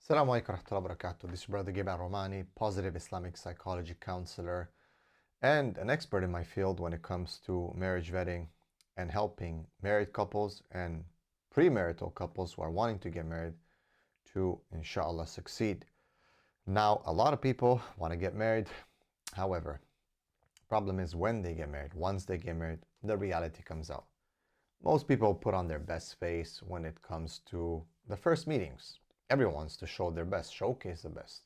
Assalamu alaikum warahmatullahi wabarakatuh. This is Brother Gabriel Romaani, positive Islamic psychology counselor and an expert in my field when it comes to marriage vetting and helping married couples and premarital couples who are wanting to get married to, inshallah, succeed. Now, a lot of people want to get married. However, problem is when they get married. Once they get married, the reality comes out. Most people put on their best face when it comes to the first meetings. Everyone wants to show their best, showcase the best.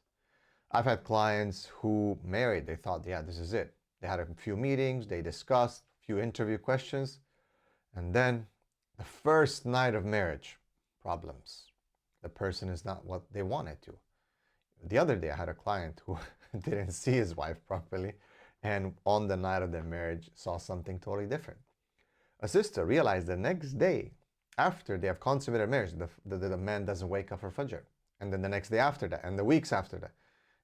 I've had clients who married, they thought, yeah, this is it. They had a few meetings, they discussed, a few interview questions, and then the first night of marriage, problems. The person is not what they wanted to. The other day, I had a client who didn't see his wife properly, and on the night of their marriage, saw something totally different. A sister realized the next day, after they have consummated marriage, the man doesn't wake up for Fajr. And then the next day after that, and the weeks after that.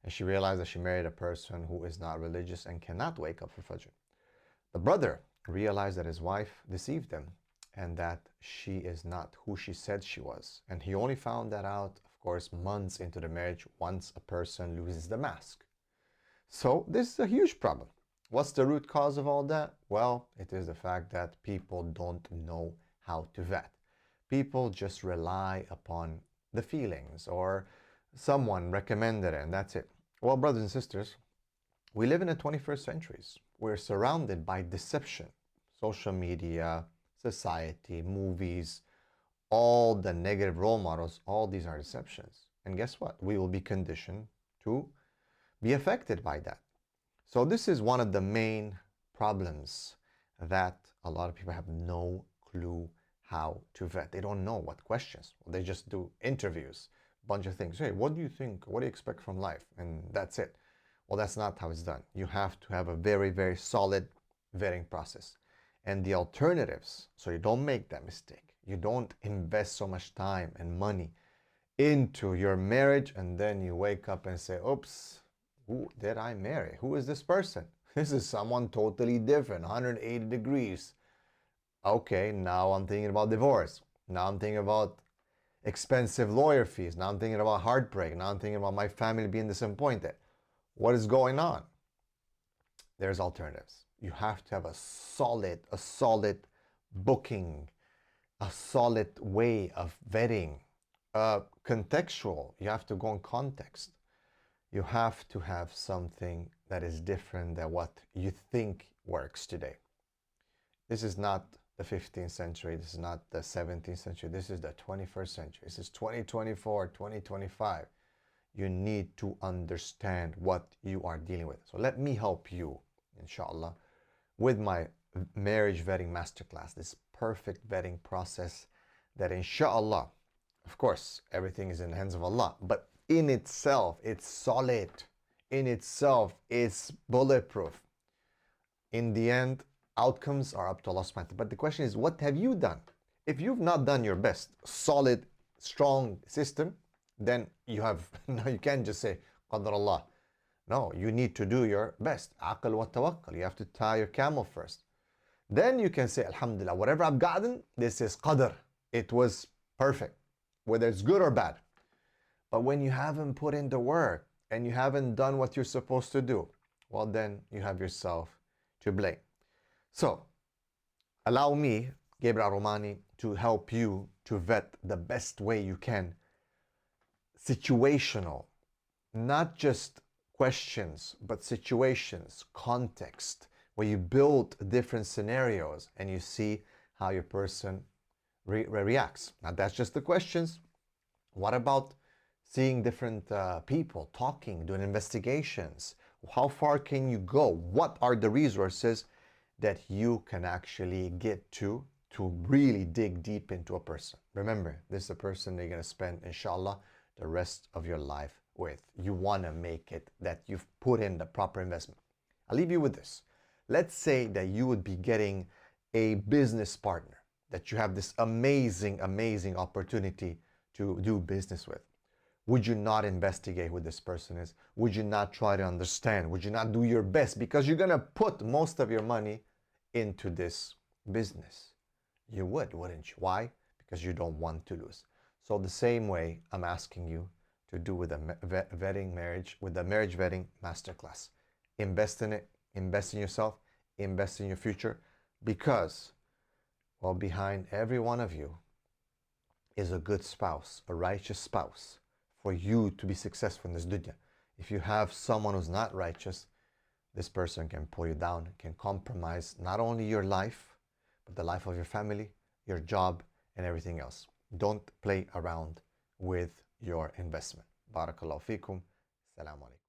And she realized that she married a person who is not religious and cannot wake up for Fajr. The brother realized that his wife deceived him and that she is not who she said she was. And he only found that out, of course, months into the marriage once a person loses the mask. So this is a huge problem. What's the root cause of all that? Well, it is the fact that people don't know how to vet. People just rely upon the feelings or someone recommended it and that's it. Well, brothers and sisters, we live in the 21st century. We're surrounded by deception. Social media, society, movies, all the negative role models, all these are deceptions. And guess what? We will be conditioned to be affected by that. So this is one of the main problems that a lot of people have no clue how to vet. They don't know what questions. Well, they just do interviews, a bunch of things. Hey, what do you think? What do you expect from life? And that's it. Well, that's not how it's done. You have to have a very, very solid vetting process. And the alternatives, so you don't make that mistake. You don't invest so much time and money into your marriage and then you wake up and say, oops, who did I marry? Who is this person? This is someone totally different, 180 degrees. Okay, now I'm thinking about divorce. Now I'm thinking about expensive lawyer fees. Now I'm thinking about heartbreak. Now I'm thinking about my family being disappointed. What is going on? There's alternatives. You have to have a solid booking, a solid way of vetting, contextual. You have to go in context. You have to have something that is different than what you think works today. This is not the 15th century. This is not the 17th century. This is the 21st century. This is 2024, 2025. You need to understand what you are dealing with. So let me help you, inshallah, with my marriage vetting masterclass, this perfect vetting process that inshallah, of course, everything is in the hands of Allah, but in itself, it's solid. In itself, it's bulletproof. In the end, outcomes are up to Allah subhanahu wa ta'ala. But the question is, what have you done? If you've not done your best, solid, strong system, then you can't just say, Qadar Allah. No, you need to do your best. Aql wa tawakkal. You have to tie your camel first. Then you can say, Alhamdulillah, whatever I've gotten, this is Qadr. It was perfect, whether it's good or bad. But when you haven't put in the work and you haven't done what you're supposed to do, well, then you have yourself to blame. So, allow me, Gabriel Romaani, to help you to vet the best way you can. Situational, not just questions, but situations, context, where you build different scenarios and you see how your person reacts. Now, that's just the questions. What about seeing different people, talking, doing investigations? How far can you go? What are the resources that you can actually get to really dig deep into a person? Remember, this is a person you're going to spend, inshallah, the rest of your life with. You want to make it that you've put in the proper investment. I'll leave you with this. Let's say that you would be getting a business partner that you have this amazing opportunity to do business with. Would you not investigate who this person is? Would you not try to understand? Would you not do your best? Because you're going to put most of your money into this business. You would, wouldn't you? Why? Because you don't want to lose. So the same way, I'm asking you, to do with the vetting marriage, with the marriage vetting masterclass. Invest in it, invest in yourself, invest in your future, because, well, behind every one of you is a good spouse, a righteous spouse, for you to be successful in this dunya. If you have someone who's not righteous, this person can pull you down, can compromise not only your life, but the life of your family, your job, and everything else. Don't play around with your investment. Barakallahu fikum. Assalamu alaikum.